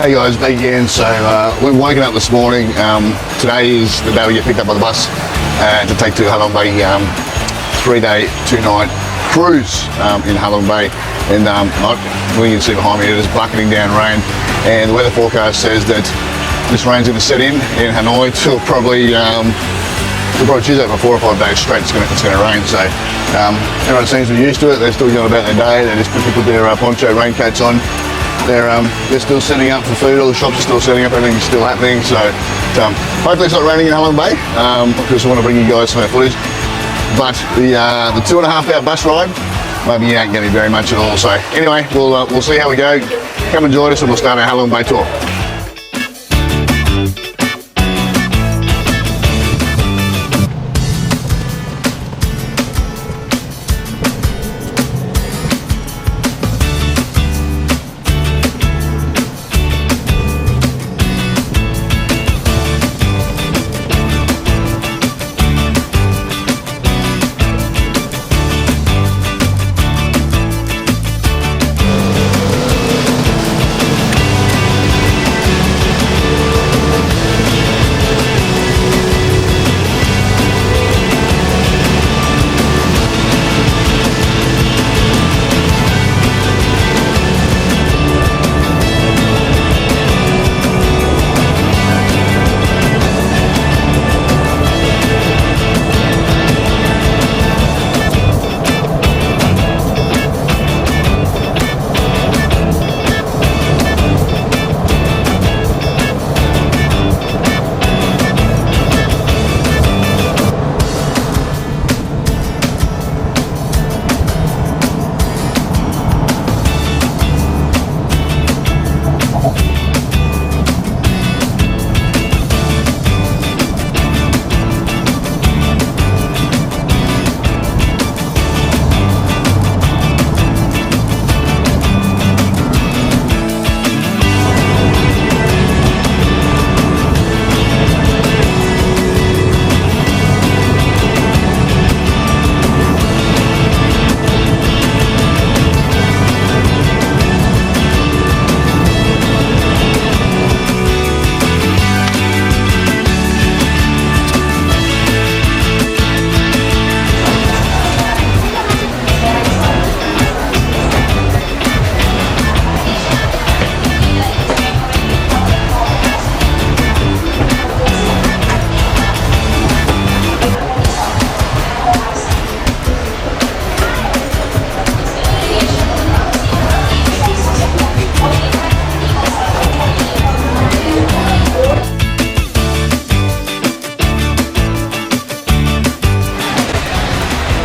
Hey guys, back again. So we're waking up this morning. Today is the day we get picked up by the bus to take to Hanoi Bay, 3-day, 2-night cruise in Hanoi Bay. And we can see behind me it is bucketing down rain, and the weather forecast says that this rain's going to set in Hanoi till probably Tuesday for 4 or 5 days straight. It's going to rain. So everyone seems to be used to it. They're still going about their day. They just put their poncho raincoats on. They're still setting up for food. All the shops are still setting up. Everything's still happening. So hopefully it's not raining in Hanoi Bay, because I want to bring you guys some of that footage. But the 2.5-hour bus ride maybe ain't going to be very much at all. So anyway, we'll see how we go. Come and join us, and we'll start our Hanoi Bay tour.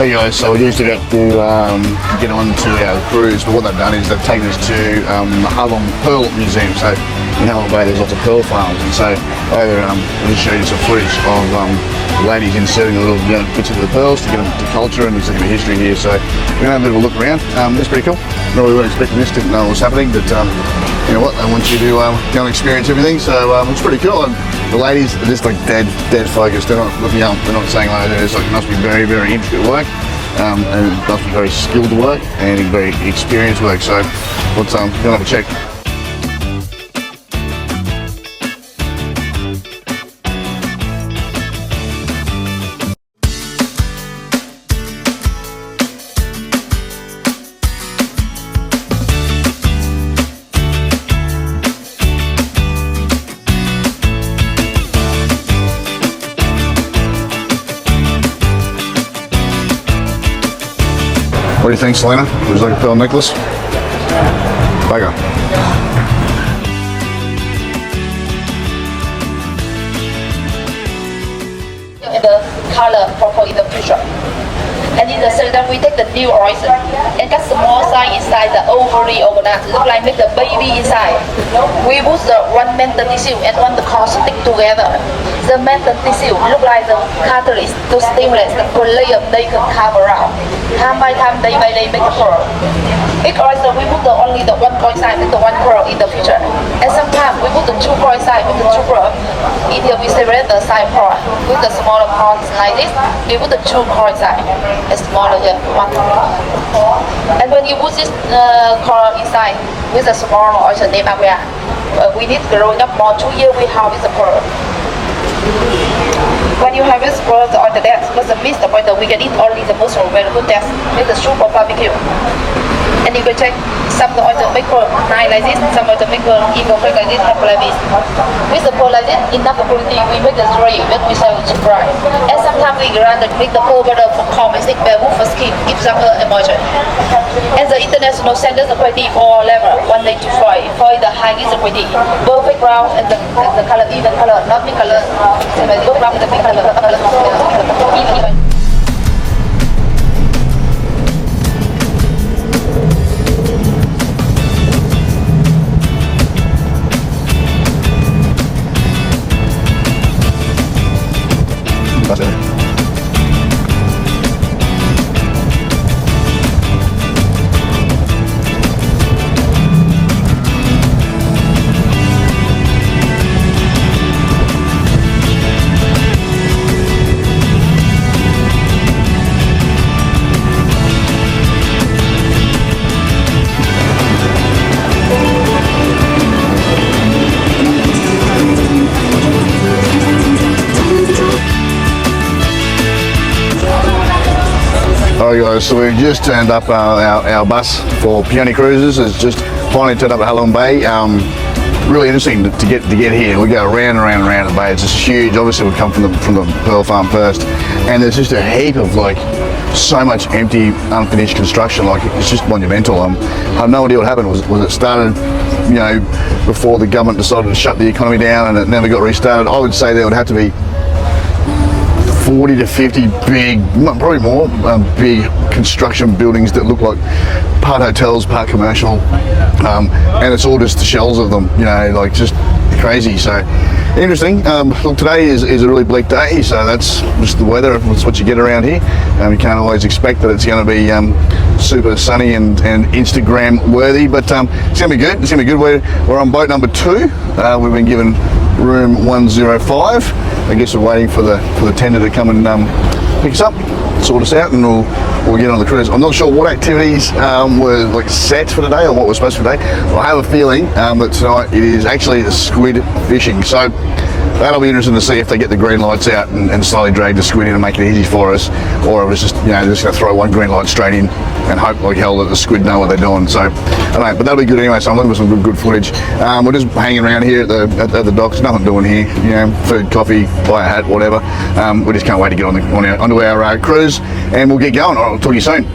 Hey guys, so we usually got to get on to our cruise, but what they've done is they've taken us to the Halong Pearl Museum. So in Halong Bay there's lots of pearl farms, and so I'll just show you some footage of ladies inserting a little bits into the pearls to get them to culture and some history here. So we're going to have a bit of a look around. It's pretty cool. Not really expecting this, didn't know what was happening, but you know what, I want you to go and experience everything. So it's pretty cool. And the ladies are just like dead focused. They're not looking up. They're not saying like this. Like, it must be very, very intricate work, and it must be very skilled work and very experienced work. So let's go and have a check. What do you think, Selena? Would you like a pearl necklace? Bugger. And the color purple in the future. And in the center, we take the new horizon and got small sign inside the ovary organized. Look like make the baby inside. We put the one mental tissue and one the core stick together. The mental tissue look like the catalyst to stimulate the layer they can cover up. Time by time, day by day, make the pearl. Each horizon, we put only the one point side with the one pearl in the future. And sometimes we put the 2 point side with the 2 pearl. Either we separate the side pearl with the smaller parts like this. We put the 2 point side. It's smaller here, 1. And when you put this core inside with a smaller horizon name up here, we need growing up more 2 years we harvest the pearl. When you harvest pearls on the deck, because the mist of water, we can eat only the mushroom very good deck, make the soup or barbecue. And you can check some of the oyster make pearl nice like this, some of the make pearl even like this, have like this. With the pearl like this, enough quality, we make the three, then we sell cheap price. And sometimes we run the make the pearl butter for calm and stick bare wood for skin, give some emotion. And the international standards of quality for level 1 to 5, for the highest quality, perfect brown and the color, even color, not big color, go brown with the big color. That's it. Alright guys, so we've just turned up our bus for Peony Cruises. It's just finally turned up at Halong Bay. Really interesting to get here. We go round and round and round the bay. It's just huge. Obviously we come from the pearl farm first, and there's just a heap of like so much empty, unfinished construction. Like it's just monumental. I have no idea what happened. Was it started, you know, before the government decided to shut the economy down and it never got restarted? I would say there would have to be 40 to 50 big, probably more, big construction buildings that look like part hotels, part commercial, and it's all just the shells of them, you know, like just crazy. So interesting. Look, today is a really bleak day, so that's just the weather. That's what you get around here. You can't always expect that it's going to be super sunny and Instagram worthy, but it's going to be good. It's going to be good. We're on boat number 2. We've been given room 105. I guess we're waiting for the tender to come and pick us up, sort us out, and we'll get on the cruise. I'm not sure what activities were like set for today or what was supposed to be today. I have a feeling that tonight it is actually the squid fishing. So that'll be interesting to see if they get the green lights out and slowly drag the squid in and make it easy for us, or if it's just, you know, they're just going to throw one green light straight in and hope like hell that the squid know what they're doing. So I don't know, but that'll be good anyway. So I'm looking for some good footage. We're just hanging around here at the docks. Nothing doing here, you know, food, coffee, buy a hat, whatever. We just can't wait to get onto our cruise, and we'll get going. I'll talk to you soon.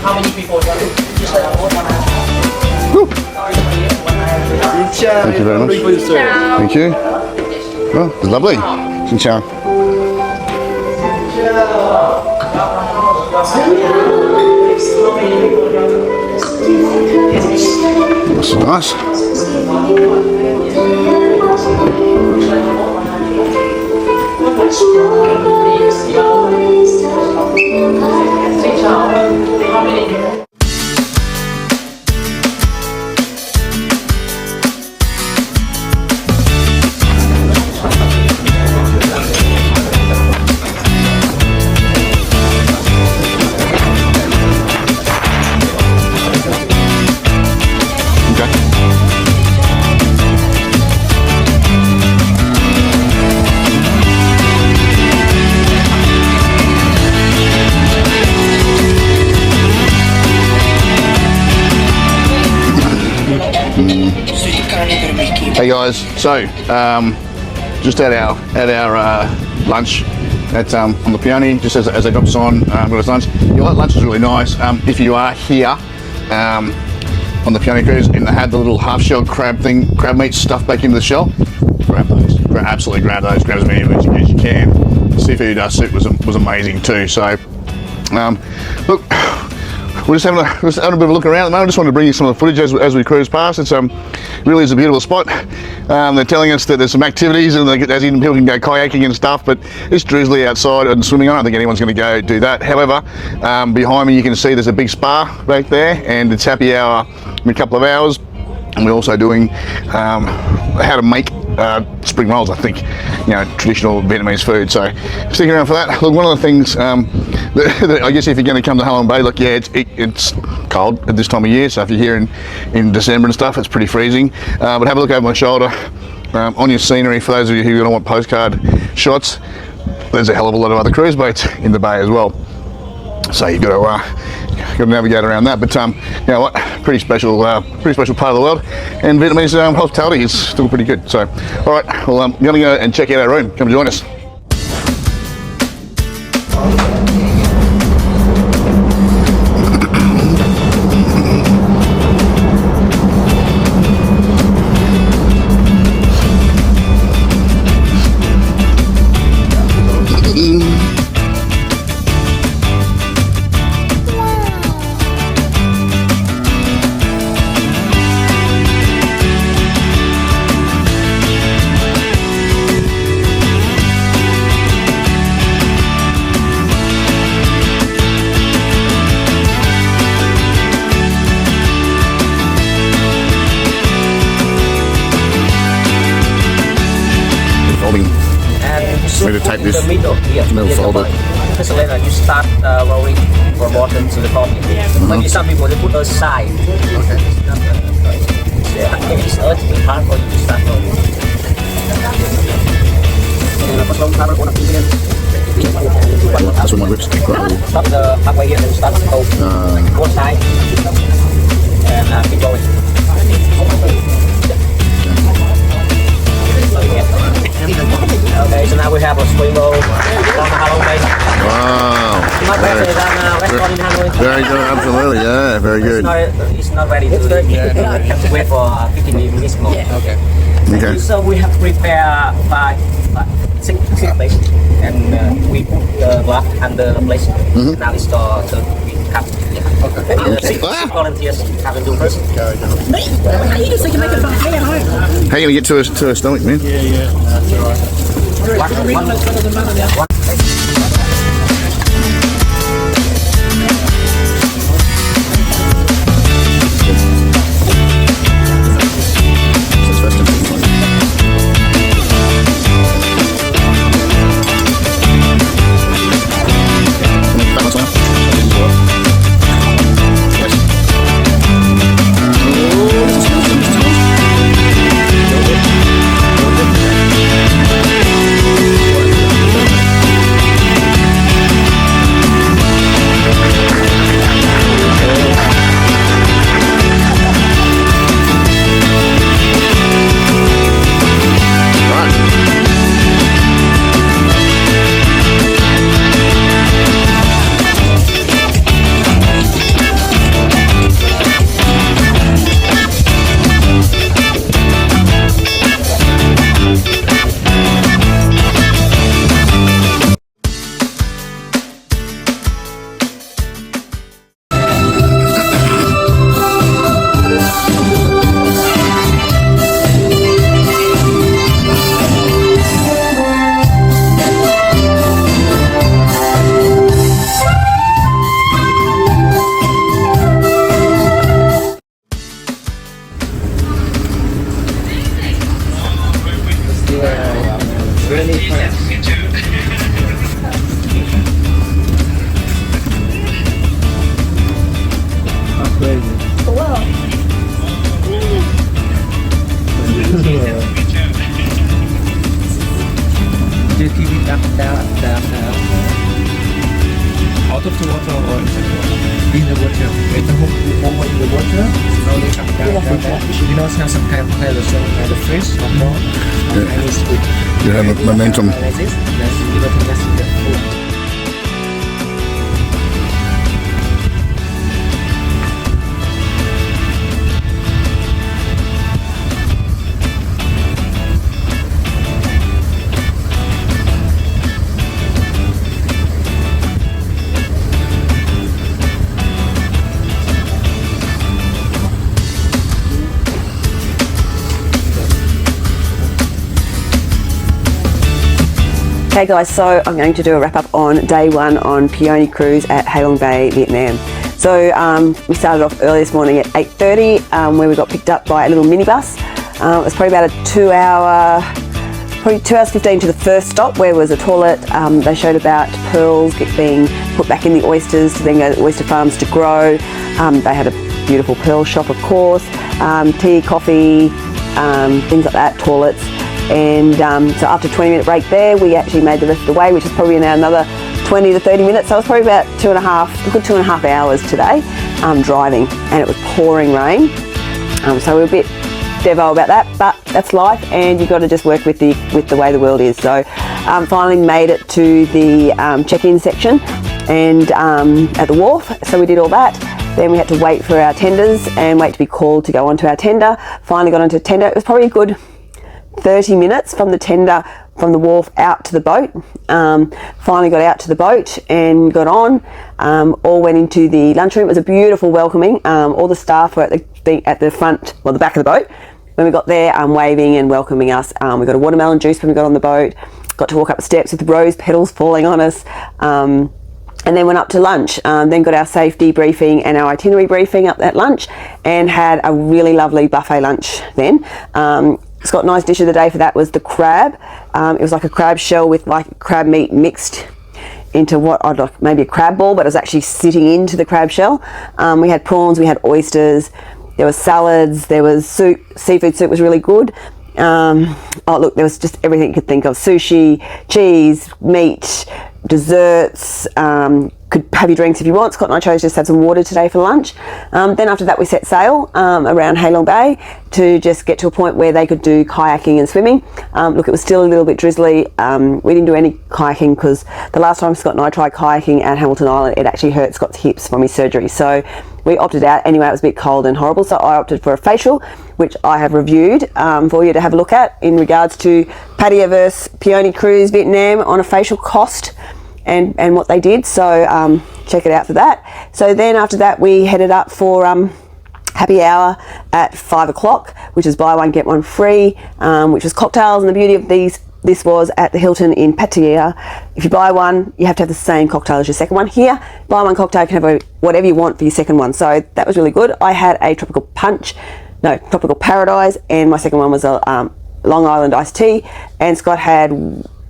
How many people? Thank you very much. Thank you. Oh, it's lovely. Xin chào. That's nice. Hey guys, so just had our lunch at on the Peony, just as they dropped us on, got us lunch. Yeah, that lunch is really nice. If you are here on the Peony Cruise and they had the little half-shell crab meat stuffed back into the shell, grab those. Absolutely grab those. Grab as many of them as you can. The seafood soup was amazing too. So look. We're just having a bit of a look around at the moment. I just wanted to bring you some of the footage as we cruise past. It's really is a beautiful spot. They're telling us that there's some activities and as even people can go kayaking and stuff, but it's drizzly outside and swimming. I don't think anyone's going to go do that. However, behind me you can see there's a big spa right there, and it's happy hour in a couple of hours. And we're also doing how to make spring rolls, I think, traditional Vietnamese food. So stick around for that. Look, one of the things that I guess if you're going to come to Halong Bay, look, yeah, it's cold at this time of year. So if you're here in December and stuff, it's pretty freezing. But have a look over my shoulder on your scenery. For those of you who are going to want postcard shots, there's a hell of a lot of other cruise boats in the bay as well. So you've got to navigate around that, but you know what? Pretty special part of the world, and Vietnamese hospitality is still pretty good. So, all right, well, I'm going to go and check out our room. Come join us. To take this middle folder. So later you start rolling from bottom to the top. Maybe some people they put aside. Okay. It's hard for you to start rolling. That's when my grips take right. Stop the halfway here and start to go one side and keep going. Okay, so now we have a swing roll on Halong Bay. Wow. Not better than restaurant in Hanoi. Very good, absolutely, yeah, very good. It's not ready to have to wait for 15 minutes more. Okay. So we have prepared six plates, and we put the glass under the plate. Now it's the cup. Okay. Six volunteers have to do first. How are you going to get to her stomach, man? Yeah. That's all right. water or inside the water? In the water. When the hook is over in the water, slowly come down. You know, sometimes have the fish or more. Sometimes squid. You have momentum. Like this. That's the food. Okay guys, so I'm going to do a wrap up on day one on Peony Cruise at Halong Bay, Vietnam. So we started off early this morning at 8:30 where we got picked up by a little minibus. It was probably about a 2 hour, probably 2 hours 15 to the first stop where was a toilet. They showed about pearls being put back in the oysters to then go to the oyster farms to grow. They had a beautiful pearl shop of course, tea, coffee, things like that, toilets. And so after a 20-minute break there, we actually made the rest of the way, which is probably now another 20 to 30 minutes. So it was probably about a good 2.5 hours today driving, and it was pouring rain. So we were a bit devo about that, but that's life, and you've got to just work with the way the world is. So finally made it to the check-in section and at the wharf. So we did all that. Then we had to wait for our tenders and wait to be called to go onto our tender. Finally got onto tender. It was probably a good 30 minutes from the tender, from the wharf out to the boat. Finally got out to the boat and got on. All went into the lunchroom. It was a beautiful welcoming. All the staff were at the front, well, the back of the boat. When we got there, waving and welcoming us. We got a watermelon juice when we got on the boat. Got to walk up the steps with the rose petals falling on us. And then went up to lunch. Then got our safety briefing and our itinerary briefing up at lunch, and had a really lovely buffet lunch then. Scott and I's dish of the day for that was the crab. It was like a crab shell with like crab meat mixed into what I'd like maybe a crab ball, but it was actually sitting into the crab shell. We had prawns, we had oysters, there was salads, there was soup. Seafood soup was really good. Oh look, there was just everything you could think of: sushi, cheese, meat, desserts. Could have your drinks if you want. Scott and I chose just have some water today for lunch. Then after that we set sail around Halong Bay to just get to a point where they could do kayaking and swimming. Look, it was still a little bit drizzly. We didn't do any kayaking because the last time Scott and I tried kayaking at Hamilton Island, it actually hurt Scott's hips from his surgery. So we opted out. Anyway, it was a bit cold and horrible, so I opted for a facial, which I have reviewed for you to have a look at in regards to Pattaya versus Peony Cruise Vietnam on a facial cost and what they did. So check it out for that. So then after that we headed up for happy hour at 5 o'clock, which is buy one get one free, which was cocktails. And the beauty of this was at the Hilton in Pattaya. If you buy one, you have to have the same cocktail as your second one. Here, buy one cocktail, you can have whatever you want for your second one. So that was really good. I had a tropical paradise, and my second one was a Long Island iced tea, and Scott had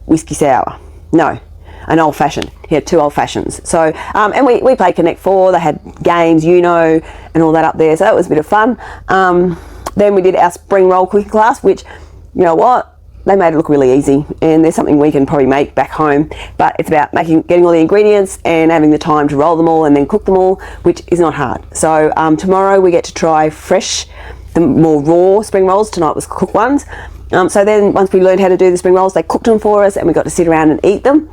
whiskey sour. No, an old fashioned. He had 2 old fashions. So, and we played Connect 4. They had games, and all that up there. So that was a bit of fun. Then we did our spring roll cooking class, which, you know what? They made it look really easy, and there's something we can probably make back home, but it's about getting all the ingredients and having the time to roll them all and then cook them all, which is not hard. So tomorrow we get to try fresh, the more raw spring rolls. Tonight was cooked ones. So then once we learned how to do the spring rolls, they cooked them for us and we got to sit around and eat them.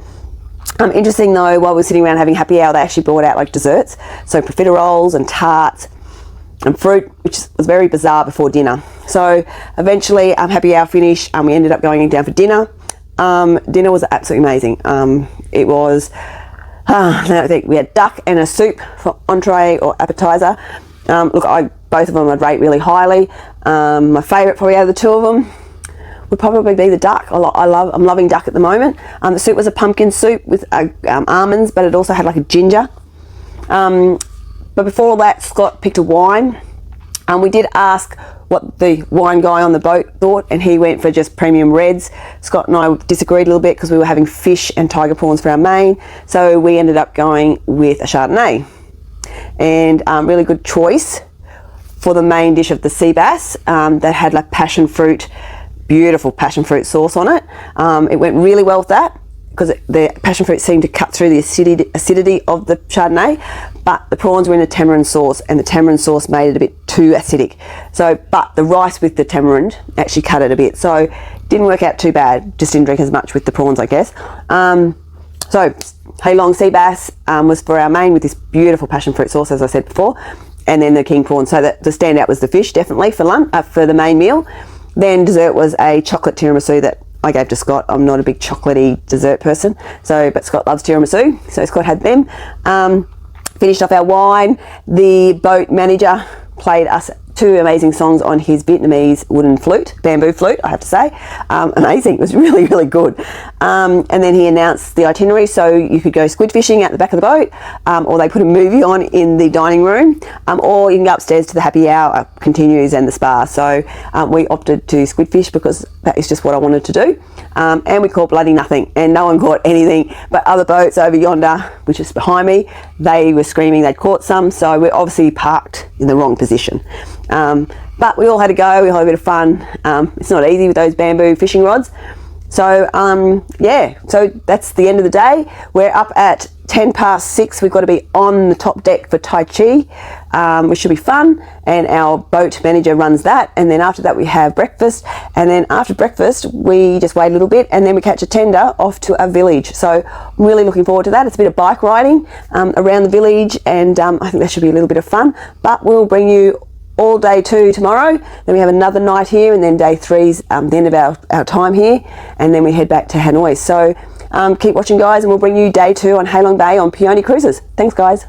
Interesting though, while we were sitting around having happy hour, they actually brought out like desserts, so profiteroles and tarts and fruit, which was very bizarre before dinner. So eventually happy hour finished, we ended up going down for dinner. Dinner was absolutely amazing. It was, I think we had duck and a soup for entree or appetizer. Look, both of them I'd rate really highly. My favourite probably out of the 2 of them would probably be the duck. I'm loving duck at the moment. The soup was a pumpkin soup with almonds, but it also had like a ginger. But before all that, Scott picked a wine. We did ask what the wine guy on the boat thought, and he went for just premium reds. Scott and I disagreed a little bit because we were having fish and tiger prawns for our main, so we ended up going with a Chardonnay. And really good choice for the main dish of the sea bass that had like passion fruit, beautiful passion fruit sauce on it. It went really well with that. because the passion fruit seemed to cut through the acidity of the Chardonnay, but the prawns were in a tamarind sauce, and the tamarind sauce made it a bit too acidic. So, but the rice with the tamarind actually cut it a bit. So, didn't work out too bad. Just didn't drink as much with the prawns, I guess. So, Hai Long sea bass was for our main with this beautiful passion fruit sauce, as I said before, and then the king prawn. So that the standout was the fish, definitely for lunch, for the main meal. Then dessert was a chocolate tiramisu that I gave to Scott. I'm not a big chocolatey dessert person, but Scott loves tiramisu, so Scott had them. Finished off our wine. The boat manager played us 2 amazing songs on his Vietnamese bamboo flute, I have to say. Amazing, it was really, really good. And then he announced the itinerary, so you could go squid fishing at the back of the boat, or they put a movie on in the dining room, or you can go upstairs to the happy hour continues and the spa. So we opted to squid fish because that is just what I wanted to do. And we caught bloody nothing, and no one caught anything, but other boats over yonder, which is behind me, they were screaming they'd caught some, so we're obviously parked in the wrong position. But we all had a go, we had a bit of fun. It's not easy with those bamboo fishing rods. So yeah, so that's the end of the day. We're up at 6:10. We've got to be on the top deck for Tai Chi, which should be fun, and our boat manager runs that, and then after that we have breakfast, and then after breakfast we just wait a little bit, and then we catch a tender off to a village. So I'm really looking forward to that. It's a bit of bike riding around the village, and I think that should be a little bit of fun, but we'll bring you all day 2 tomorrow, then we have another night here, and then day 3's the end of our time here, and then we head back to Hanoi. So keep watching, guys, and we'll bring you day 2 on Hai Long Bay on Peony Cruises. Thanks, guys.